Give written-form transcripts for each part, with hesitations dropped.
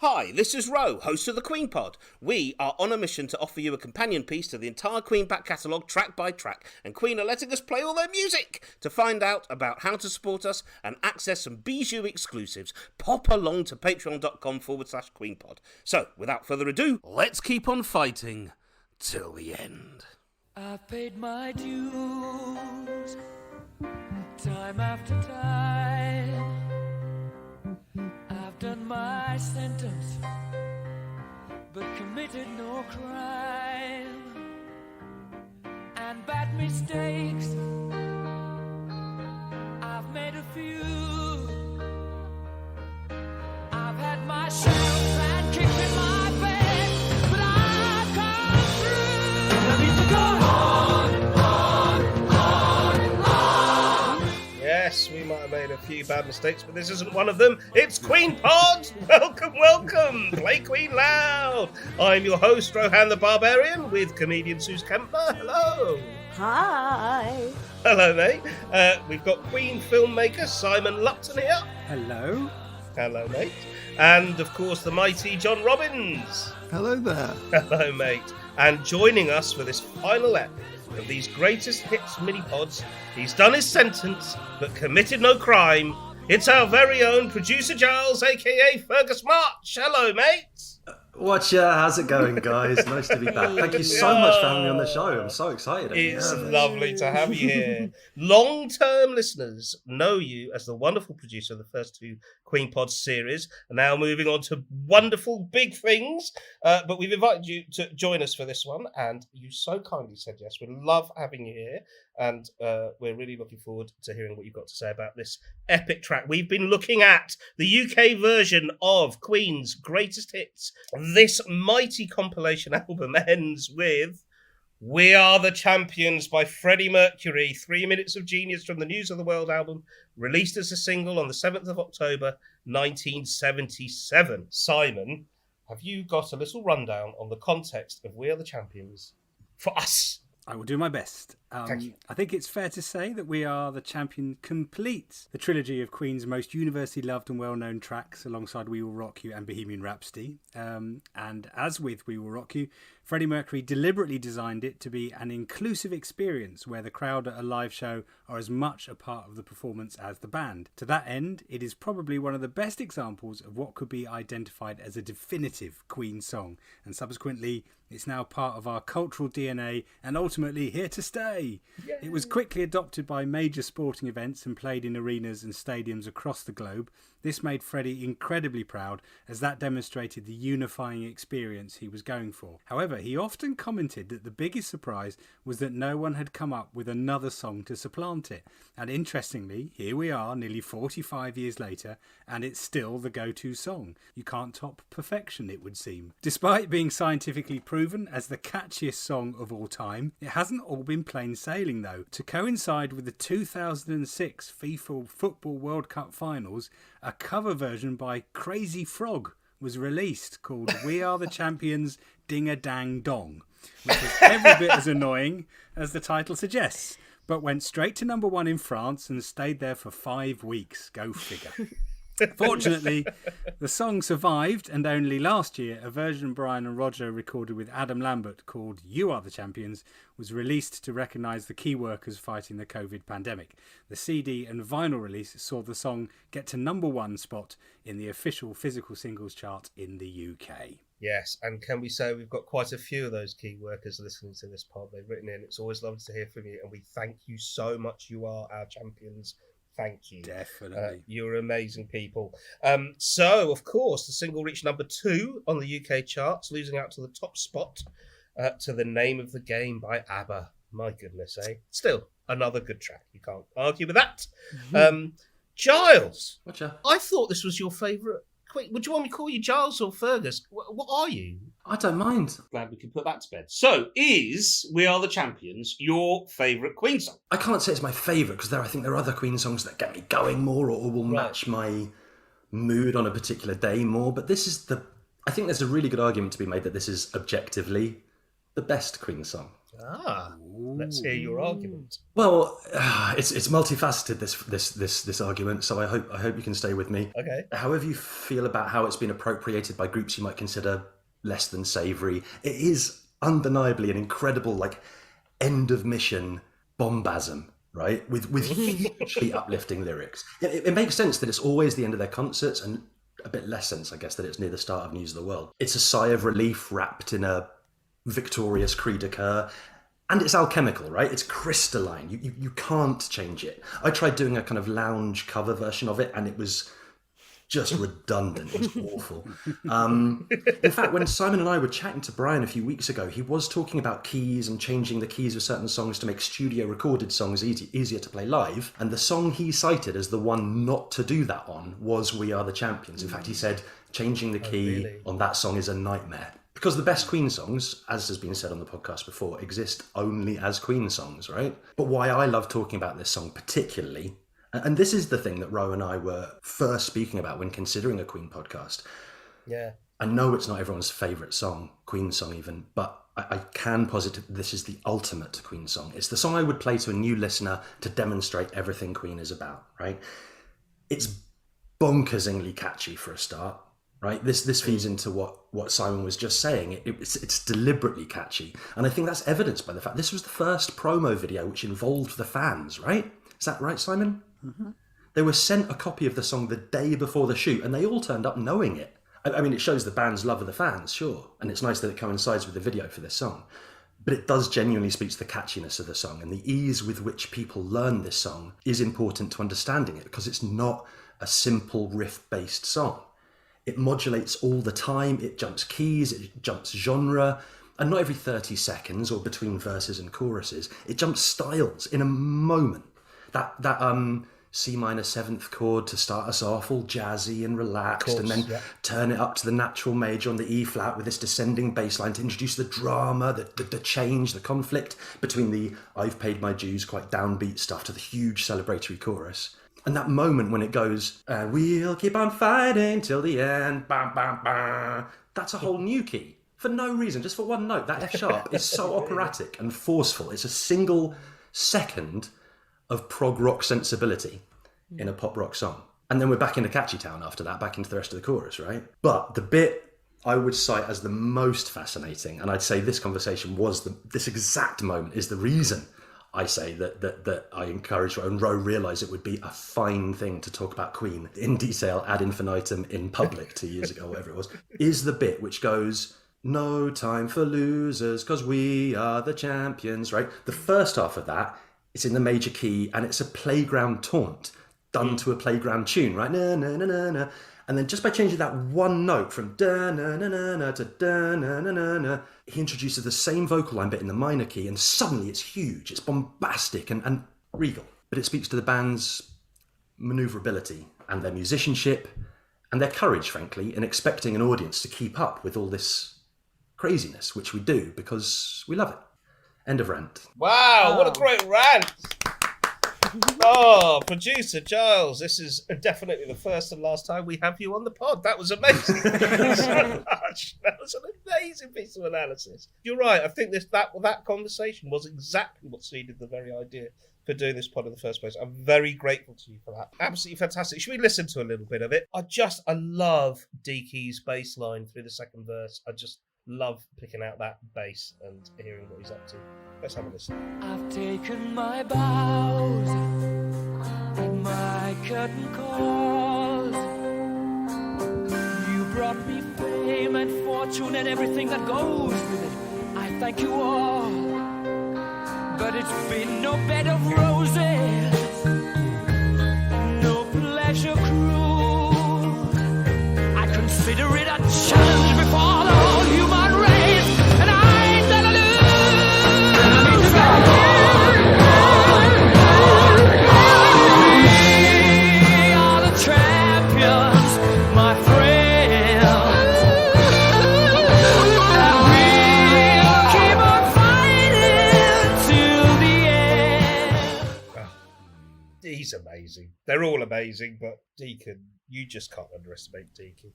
Hi, this is Ro, host of the Queenpod. We are on a mission to offer you a companion piece to the entire Queen back catalogue track by track, and Queen are letting us play all their music. To find out about how to support us and access some bijou exclusives, pop along to patreon.com/Queenpod. So, without further ado, let's keep on fighting till the end. I've paid my dues time after time. I've done my sentence, but committed no crime. And bad mistakes, I've made a few. I've had my shouts and kicks in my bed, but I've come through. Let me go Yes, we might have made a few bad mistakes, but this isn't one of them. It's Queenpod! Welcome, welcome! Play Queen loud! I'm your host, Rohan the Barbarian, with comedian Sooz Kemper. Hello! Hi. Hello, mate. We've got Queen filmmaker Simon Lupton here. Hello. Hello, mate. And, of course, the mighty John Robbins. Hello there. Hello, mate. And joining us for this final ep of these greatest hits minipods, he's done his sentence, but committed no crime. It's our very own producer Giles, a.k.a. Fergus March. Hello, mate. Watcha, how's it going, guys? Nice to be back. Thank you so much for having me on the show. I'm so excited. It's lovely to have you here. Long-term listeners know you as the wonderful producer of the first two Queenpod series, and now moving on to wonderful big things. But we've invited you to join us for this one, and you so kindly said yes. We love having you here, and we're really looking forward to hearing what you've got to say about this epic track. We've been looking at the UK version of Queen's greatest hits. This mighty compilation album ends with We Are the Champions by Freddie Mercury, 3 minutes of genius from the News of the World album, released as a single on the 7th of October, 1977. Simon, have you got a little rundown on the context of We Are the Champions for us? I will do my best. Thank you. I think it's fair to say that We Are the Champion completes the trilogy of Queen's most universally loved and well-known tracks alongside We Will Rock You and Bohemian Rhapsody. And as with We Will Rock You, Freddie Mercury deliberately designed it to be an inclusive experience where the crowd at a live show are as much a part of the performance as the band. To that end, it is probably one of the best examples of what could be identified as a definitive Queen song, and subsequently it's now part of our cultural DNA and ultimately here to stay. Yay. It was quickly adopted by major sporting events and played in arenas and stadiums across the globe. This made Freddie incredibly proud, as that demonstrated the unifying experience he was going for. However, he often commented that the biggest surprise was that no one had come up with another song to supplant it. And interestingly, here we are nearly 45 years later, and it's still the go-to song. You can't top perfection, it would seem. Despite being scientifically proven as the catchiest song of all time, it hasn't all been plain sailing though. To coincide with the 2006 FIFA Football World Cup finals, a cover version by Crazy Frog was released called We Are the Champions Ding-a-Dang Dong, which is every bit as annoying as the title suggests, but went straight to number one in France and stayed there for 5 weeks. Go figure. Fortunately, the song survived, and only last year a version Brian and Roger recorded with Adam Lambert called You Are the Champions was released to recognise the key workers fighting the COVID pandemic. The CD and vinyl release saw the song get to number one spot in the official physical singles chart in the UK. Yes, and can we say we've got quite a few of those key workers listening to this pod. They've written in. It's always lovely to hear from you, and we thank you so much. You are our champions. Thank you. Definitely. You're amazing people. So, of course, the single reached number 2 on the UK charts, losing out to the top spot to The Name of the Game by ABBA. My goodness, eh? Still, another good track. You can't argue with that. Mm-hmm. Giles, Whatcha? I thought this was your favourite. Would you want me to call you Giles or Fergus? What are you? I don't mind. Glad we can put that to bed. So, is We Are the Champions your favourite Queen song? I can't say it's my favourite because I think there are other Queen songs that get me going more or will match my mood on a particular day more. But this is I think there's a really good argument to be made that this is objectively the best Queen song. Ah. Let's hear your argument. Well, it's multifaceted, this argument. So I hope you can stay with me. Okay. However you feel about how it's been appropriated by groups you might consider less than savoury, it is undeniably an incredible end of mission bombasm, right? With hugely uplifting lyrics. It makes sense that it's always the end of their concerts, and a bit less sense, I guess, that it's near the start of News of the World. It's a sigh of relief wrapped in a victorious cri de coeur. And it's alchemical, right? It's crystalline. You can't change it. I tried doing a kind of lounge cover version of it, and it was just redundant. It was awful. In fact, when Simon and I were chatting to Brian a few weeks ago, he was talking about keys and changing the keys of certain songs to make studio recorded songs easier to play live. And the song he cited as the one not to do that on was We Are the Champions. In fact, he said changing the key on that song is a nightmare. Because the best Queen songs, as has been said on the podcast before, exist only as Queen songs, right? But why I love talking about this song particularly, and this is the thing that Ro and I were first speaking about when considering a Queen podcast. Yeah. I know it's not everyone's favourite song, Queen song even, but I can posit this is the ultimate Queen song. It's the song I would play to a new listener to demonstrate everything Queen is about, right? It's bonkersingly catchy for a start. Right, this feeds into what Simon was just saying. It's deliberately catchy, and I think that's evidenced by the fact this was the first promo video which involved the fans. Right, is that right, Simon? Mm-hmm. They were sent a copy of the song the day before the shoot, and they all turned up knowing it. I mean, it shows the band's love of the fans, sure, and it's nice that it coincides with the video for this song. But it does genuinely speak to the catchiness of the song, and the ease with which people learn this song is important to understanding it, because it's not a simple riff-based song. It modulates all the time, it jumps keys, it jumps genre, and not every 30 seconds or between verses and choruses. It jumps styles in a moment. That C minor 7th chord to start us off, all jazzy and relaxed, and then turn it up to the natural major on the E flat with this descending bass line to introduce the drama, the change, the conflict between the I've paid my dues, quite downbeat stuff, to the huge celebratory chorus. And that moment when it goes, we'll keep on fighting till the end, bam, bam, bam. That's a whole new key for no reason, just for one note. That F sharp is so operatic and forceful. It's a single second of prog rock sensibility in a pop rock song. And then we're back into Catchy Town after that, back into the rest of the chorus, right? But the bit I would cite as the most fascinating, and I'd say this conversation was this exact moment is the reason I say that I encourage Ro, and Ro realised it would be a fine thing to talk about Queen in detail ad infinitum in public 2 years ago, whatever it was, is the bit which goes, no time for losers, because we are the champions, right? The first half of that, it's in the major key, and it's a playground taunt done to a playground tune, right? Na, na, na, na, na. And then just by changing that one note from da na na na na to da na na na na, he introduces the same vocal line bit in the minor key, and suddenly it's huge, it's bombastic and regal. But it speaks to the band's manoeuvrability and their musicianship and their courage, frankly, in expecting an audience to keep up with all this craziness, which we do because we love it. End of rant. Wow, what a great rant! Oh, producer Giles, this is definitely the first and last time we have you on the pod. That was amazing. So much. That was an amazing piece of analysis. You're right. I think that conversation was exactly what seeded the very idea for doing this pod in the first place. I'm very grateful to you for that. Absolutely fantastic. Should we listen to a little bit of it? I love D-Key's bass line through the second verse. I just love picking out that bass and hearing what he's up to. Let's have a listen. I've taken my bows and my curtain calls. You brought me fame and fortune and everything that goes with it. I thank you all, but it's been no bed of roses, no pleasure cruise. I consider it a challenge before the whole human race, and I ain't gonna lose. We are the champions, my friend, and we'll keep on fighting till the end. He's amazing. They're all amazing, but Deacon, you just can't underestimate Deacon.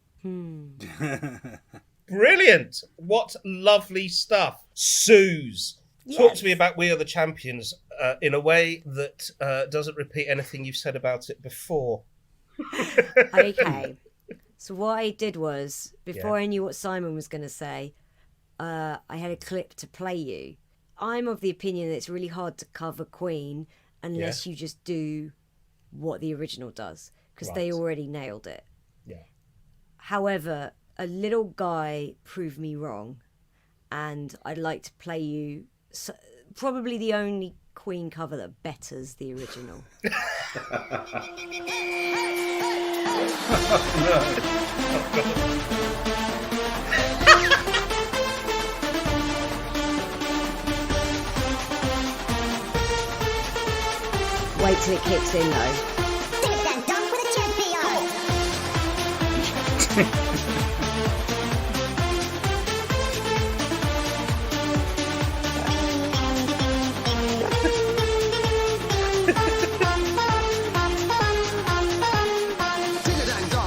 Brilliant. What lovely stuff. Sooz Talk to me about We Are the Champions in a way that doesn't repeat anything you've said about it before. Okay. So what I did was, before I knew what Simon was going to say, I had a clip to play you. I'm of the opinion that it's really hard to cover Queen unless you just do what the original does, because they already nailed it. Yeah. However, a little guy proved me wrong, and I'd like to play you probably the only Queen cover that betters the original. Wait till it kicks in though.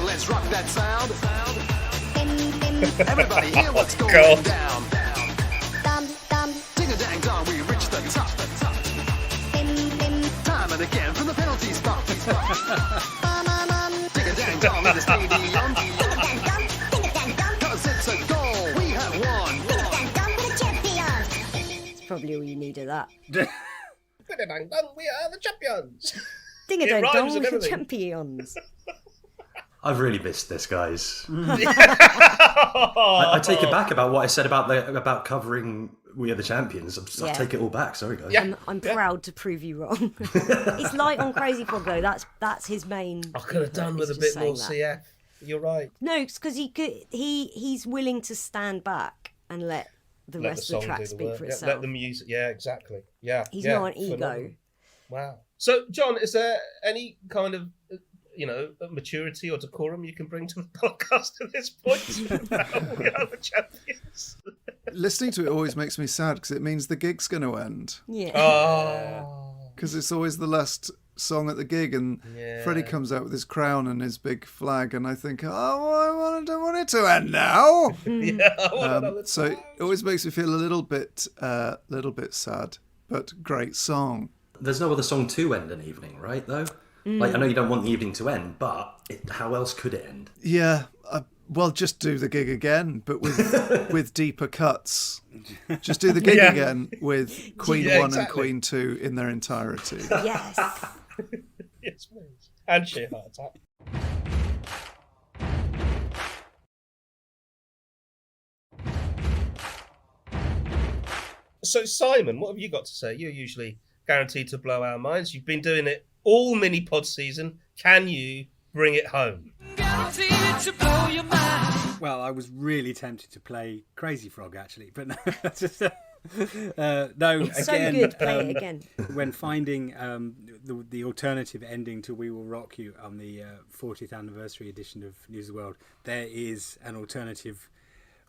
Let's rock that sound. Everybody hear what's going God. down. Ding-a-dang-dong, we reach the top. Time and again from the penalty spot. Ding-a-dang-dong in the stadium. 'Cause it's a goal, we have won. It's probably all you need of that. We are the champions. Ding a It dong rhymes dong and with the everything. champions. I've really missed this, guys. I take it back about what I said about covering We Are the Champions. I take it all back. Sorry, guys. Yeah. I'm proud to prove you wrong. It's light on Crazy Frog though. That's his main. I could have done with a is bit just more saying that. CF. You're right. No, it's because he's willing to stand back and let the Let rest the of the song track do the speak work. for Yeah, itself. let the music. Yeah, exactly. Yeah. He's yeah, not an ego. phenomenal. Wow. So, John, is there any kind of maturity or decorum you can bring to the podcast at this point? We are the champions. Listening to it always makes me sad because it means the gig's going to end. Yeah. Oh. Because it's always the last song at the gig, and Freddie comes out with his crown and his big flag, and I think, I don't want it to end now. Yeah. I want another So it always makes me feel a little bit sad, but great song. There's no other song to end an evening, right, though? Like, I know you don't want the evening to end, but how else could it end? Yeah, well, just do the gig again, but with with deeper cuts. Just do the gig again with Queen 1 and exactly. Queen 2 in their entirety. Yes. Yes, please. And sheer heart attack. So, Simon, what have you got to say? You're usually guaranteed to blow our minds. You've been doing it all Minipod season. Can you bring it home? Guaranteed to blow your mind. Well, I was really tempted to play Crazy Frog, actually, but no. No, It's again, so good. Play it again. when finding the alternative ending to We Will Rock You on the 40th anniversary edition of News of the World, there is an alternative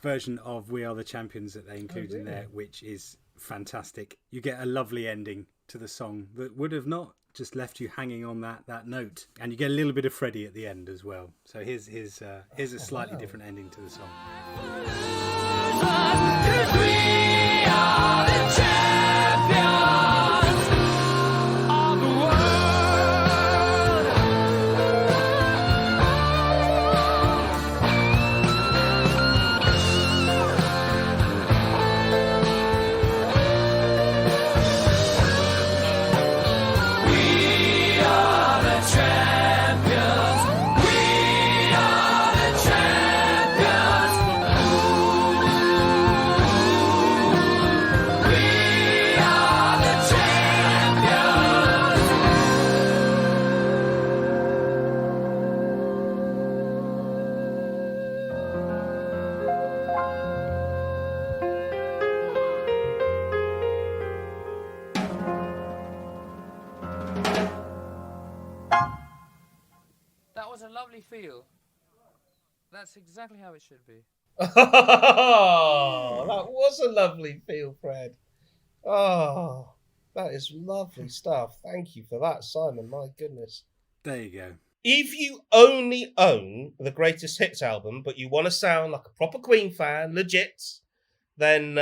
version of We Are the Champions that they include in there, which is fantastic. You get a lovely ending to the song that would have not just left you hanging on that note, and you get a little bit of Freddie at the end as well. So here's a slightly different ending to the song. We are the champions of the world. We are the champions. We are the champions. We are the champions. That was a lovely feel. That's exactly how it should be. Oh, that was a lovely feel, Fred. Oh, that is lovely stuff. Thank you for that, Simon. My goodness. There you go. If you only own the Greatest Hits album, but you want to sound like a proper Queen fan, legit, then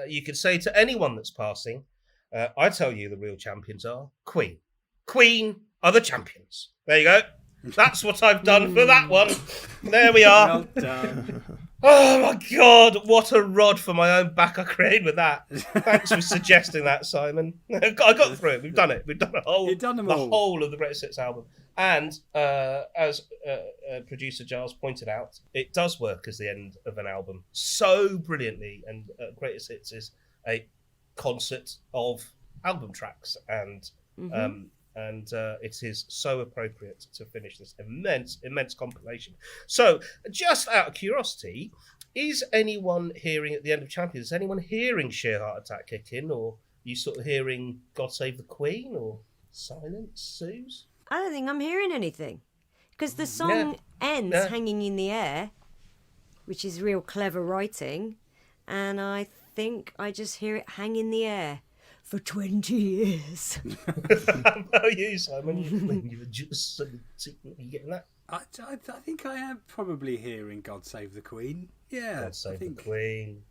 you could say to anyone that's passing, I tell you the real champions are Queen. Queen are the champions. There you go. That's what I've done for that one. There we are. Well done. Oh my God, what a rod for my own back I created with that. Thanks for suggesting that, Simon. I got through it. We've done it. We've done You've done them the all. whole of the Greatest Hits album. And as producer Giles pointed out, it does work as the end of an album so brilliantly. And Greatest Hits is a concert of album tracks, and it is so appropriate to finish this immense compilation. So, just out of curiosity, is anyone hearing at the end of Champions? Is anyone hearing Sheer Heart Attack kick in, or you sort of hearing God Save the Queen, or silence, Sooz? I don't think I'm hearing anything. Because the song ends hanging in the air, which is real clever writing, and I think I just hear it hang in the air for 20 years. How about you, Simon? You're just you getting that? I think I am probably hearing God Save the Queen. Yeah. God Save the Queen.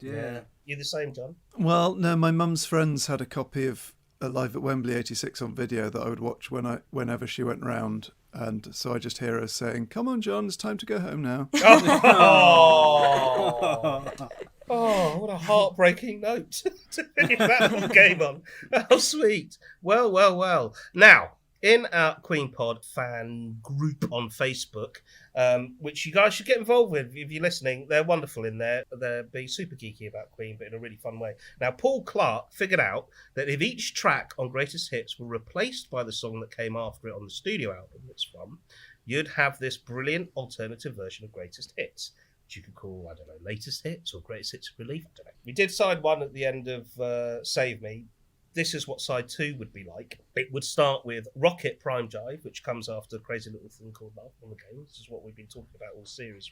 Yeah. You the same, John? Well, no, my mum's friends had a copy of Live at Wembley '86 on video that I would watch whenever she went round, and so I just hear her saying, "Come on, John, it's time to go home now." Oh, what a heartbreaking note to finish that whole game on. How sweet. Well. Now, in our Queenpod fan group on Facebook, which you guys should get involved with if you're listening. They're wonderful in there. They're being super geeky about Queen, but in a really fun way. Now, Paul Clark figured out that if each track on Greatest Hits were replaced by the song that came after it on the studio album it's from, you'd have this brilliant alternative version of Greatest Hits, which you could call, I don't know, Latest Hits or Greatest Hits Relief. I don't know. We did side one at the end of Save Me. This is what side two would be like. It would start with Rocket Prime Jive, which comes after Crazy Little Thing Called Love on the game. This is what we've been talking about all series,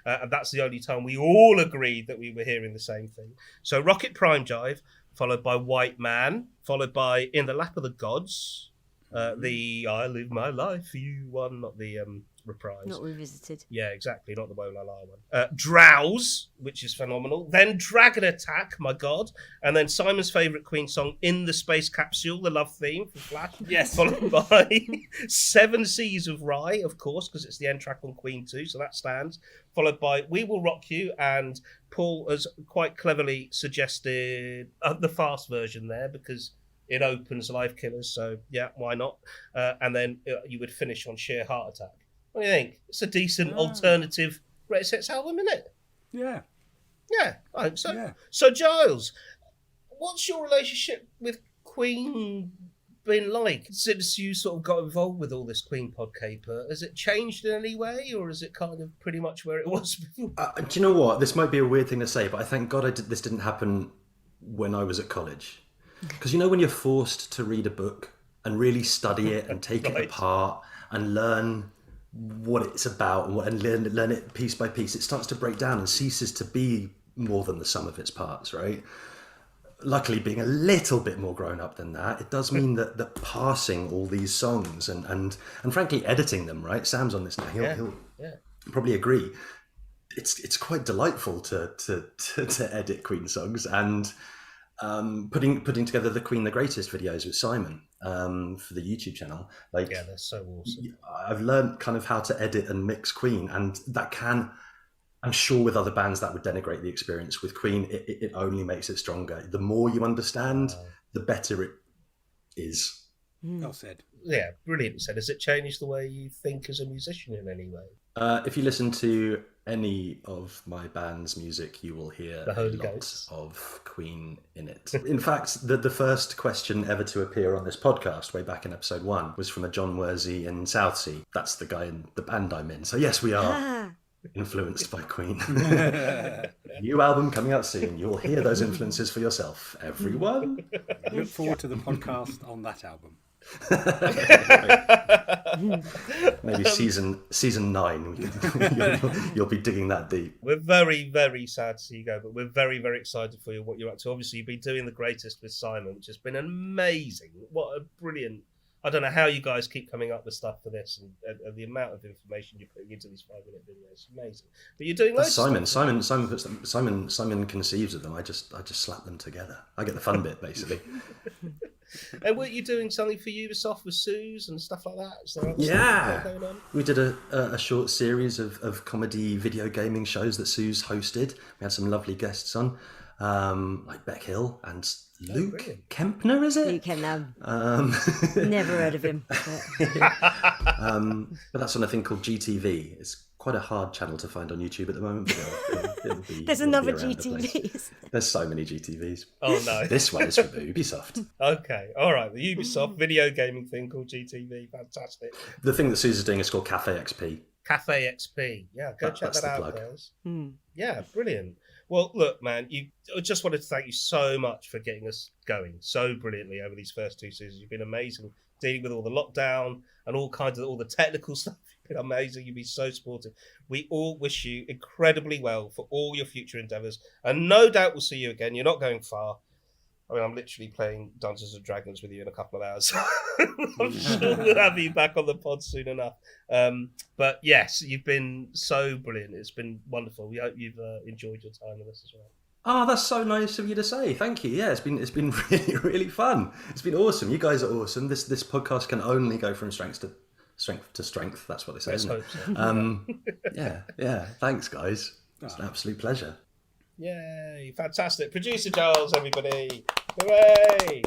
really. And that's the only time we all agreed that we were hearing the same thing. So Rocket Prime Jive, followed by White Man, followed by In the Lap of the Gods, the I Live My Life for You one, not the reprise. Not revisited. Yeah, exactly, not the Wola La one. Drowse, which is phenomenal. Then Dragon Attack, my God. And then Simon's favourite Queen song, In the Space Capsule, the love theme for Flash. Yes. Followed by Seven Seas of Rye, of course, because it's the end track on Queen 2, so that stands. Followed by We Will Rock You, and Paul has quite cleverly suggested the fast version there, because it opens Life Killers, so yeah, why not? And then you would finish on Sheer Heart Attack. What do you think? It's a decent alternative Greatest Hits album, isn't it? Yeah. Yeah, I think so. Yeah. So, Giles, what's your relationship with Queen been like since you sort of got involved with all this Queenpod caper? Has it changed in any way, or is it kind of pretty much where it was before? Do you know what? This might be a weird thing to say, but I thank God this didn't happen when I was at college. Because you know when you're forced to read a book and really study it and take it apart and learn what it's about and learn it piece by piece, it starts to break down and ceases to be more than the sum of its parts, right? Luckily, being a little bit more grown up than that, it does mean that passing all these songs and frankly editing them, right? Sam's on this now. He'll probably agree. It's quite delightful to edit Queen songs and putting together the Queen the Greatest videos with Simon for the YouTube channel. Like, yeah, they're so awesome. I've learned kind of how to edit and mix Queen, and that can, I'm sure with other bands that would denigrate the experience. With Queen, it only makes it stronger. The more you understand, the better it is. Well said. Yeah, brilliant said. Has it changed the way you think as a musician in any way? If you listen to any of my band's music, you will hear a lot of Queen in it. In fact, the first question ever to appear on this podcast, way back in episode 1, was from a John Worsey in Southsea. That's the guy in the band I'm in. So yes, we are influenced by Queen. New album coming out soon. You'll hear those influences for yourself, everyone. Look forward to the podcast on that album. Maybe season 9 you'll be digging that deep. We're very, very sad to see you go, but we're very, very excited for you, what you're up to. Obviously, you've been doing The Greatest with Simon, which has been amazing. What a brilliant I don't know how you guys keep coming up with stuff for this, and the amount of information you're putting into these 5-minute videos is amazing. But you're doing That's loads of Simon. stuff. Simon conceives of them. I just slap them together. I get the fun bit basically. And weren't you doing something for Ubisoft with Sooz and stuff like that? Is there other Yeah, stuff going on? we did a short series of comedy video gaming shows that Sooz hosted. We had some lovely guests on, like Beck Hill and Luke brilliant. Kempner, is it? You can never heard of him. But that's on a thing called GTV. It's quite a hard channel to find on YouTube at the moment. But it'll be, There's it'll another be around the place. GTVs. There's so many GTVs. Oh no. This one is from Ubisoft. Okay, all right. The Ubisoft video gaming thing called GTV, fantastic. The thing that Sooz is doing is called Cafe XP. Cafe XP, yeah, go check That's that the out, plug. guys. Hmm. Yeah, brilliant. Well, look, man, I just wanted to thank you so much for getting us going so brilliantly over these first 2 seasons. You've been amazing dealing with all the lockdown and all the technical stuff. You've been amazing. You've been so supportive. We all wish you incredibly well for all your future endeavours, and no doubt we'll see you again. You're not going far. I mean, I'm literally playing Dungeons and Dragons with you in a couple of hours. I'm sure we'll have you back on the pod soon enough. But yes, you've been so brilliant. It's been wonderful. We hope you've enjoyed your time with us as well. Oh, that's so nice of you to say. Thank you. Yeah, it's been really, really fun. It's been awesome. You guys are awesome. This podcast can only go from strength to strength. That's what they say, Let's isn't hope it? so. Yeah. Thanks, guys. It's an absolute pleasure. Yay, fantastic. Producer Giles, everybody. Hooray!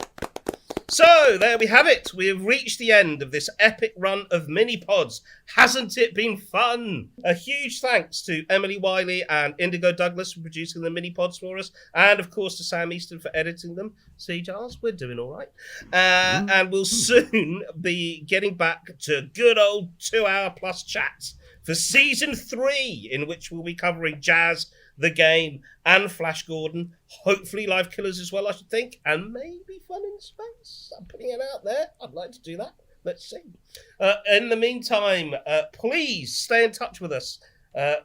So, there we have it. We have reached the end of this epic run of Minipods. Hasn't it been fun? A huge thanks to Emily Wiley and Indigo Douglas for producing the Minipods for us, and of course to Sam Easton for editing them. See, Giles, we're doing all right. And we'll soon be getting back to good old 2-hour plus chats for season 3, in which we'll be covering Jazz, the game, and Flash Gordon. Hopefully Live Killers as well, I should think. And maybe Fun in Space. I'm putting it out there. I'd like to do that. Let's see. In the meantime, please stay in touch with us.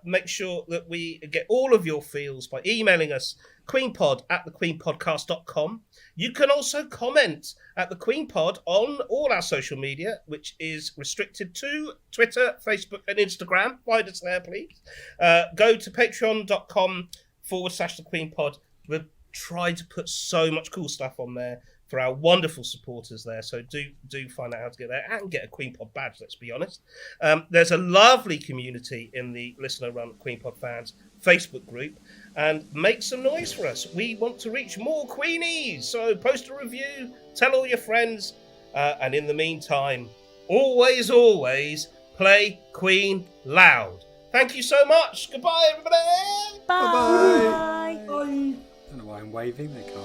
Make sure that we get all of your feels by emailing us, queenpod@thequeenpodcast.com. You can also comment at the Queenpod on all our social media, which is restricted to Twitter, Facebook, and Instagram. Find us there, please. Go to patreon.com/the Queenpod. We've tried to put so much cool stuff on there for our wonderful supporters there. So do find out how to get there and get a Queenpod badge, let's be honest. There's a lovely community in the listener-run Queenpod fans Facebook group, and make some noise for us. We want to reach more Queenies. So post a review, tell all your friends, and in the meantime, always play Queen loud. Thank you so much. Goodbye, everybody. Bye. Bye. I don't know why I'm waving, they can't see.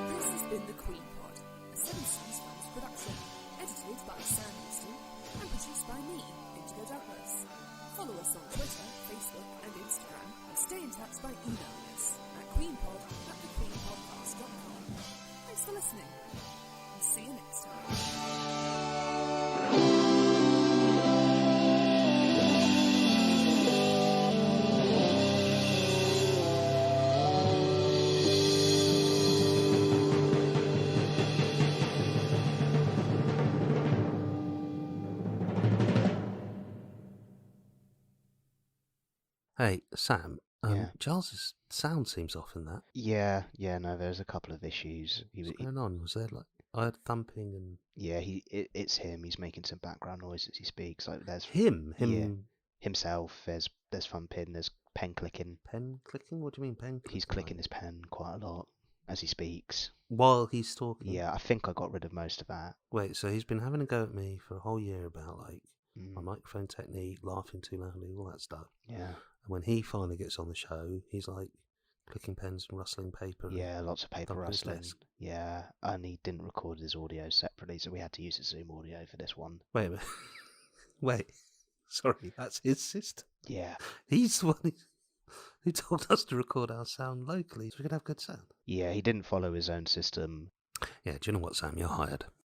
This has been the Queenpod, a Seven Seas Films production, edited by Sam Easton and produced by me, Indigo Douglas. Follow us on Twitter, Facebook, and Instagram, and stay in touch by emailing us at queenpod@thequeenpodcast.com. Thanks for listening, and see you next time. Hey, Sam, Yeah. Giles's sound seems off in that. Yeah, no, there's a couple of issues. What's going on? Was there I heard thumping and... Yeah, it's him. He's making some background noise as he speaks. Like there's Him? Yeah, himself. There's thumping. There's pen clicking. Pen clicking? What do you mean pen clicking? He's clicking his pen quite a lot as he speaks. While he's talking? Yeah, I think I got rid of most of that. Wait, so he's been having a go at me for a whole year about, my microphone technique, laughing too loudly, all that stuff. Yeah. And when he finally gets on the show, he's clicking pens and rustling paper. Yeah, lots of paper thumping his rustling. desk. Yeah, and he didn't record his audio separately, so we had to use the Zoom audio for this one. Wait a minute. Wait. Sorry, that's his system. Yeah. He's the one who told us to record our sound locally so we could have good sound. Yeah, he didn't follow his own system. Yeah, do you know what, Sam? You're hired.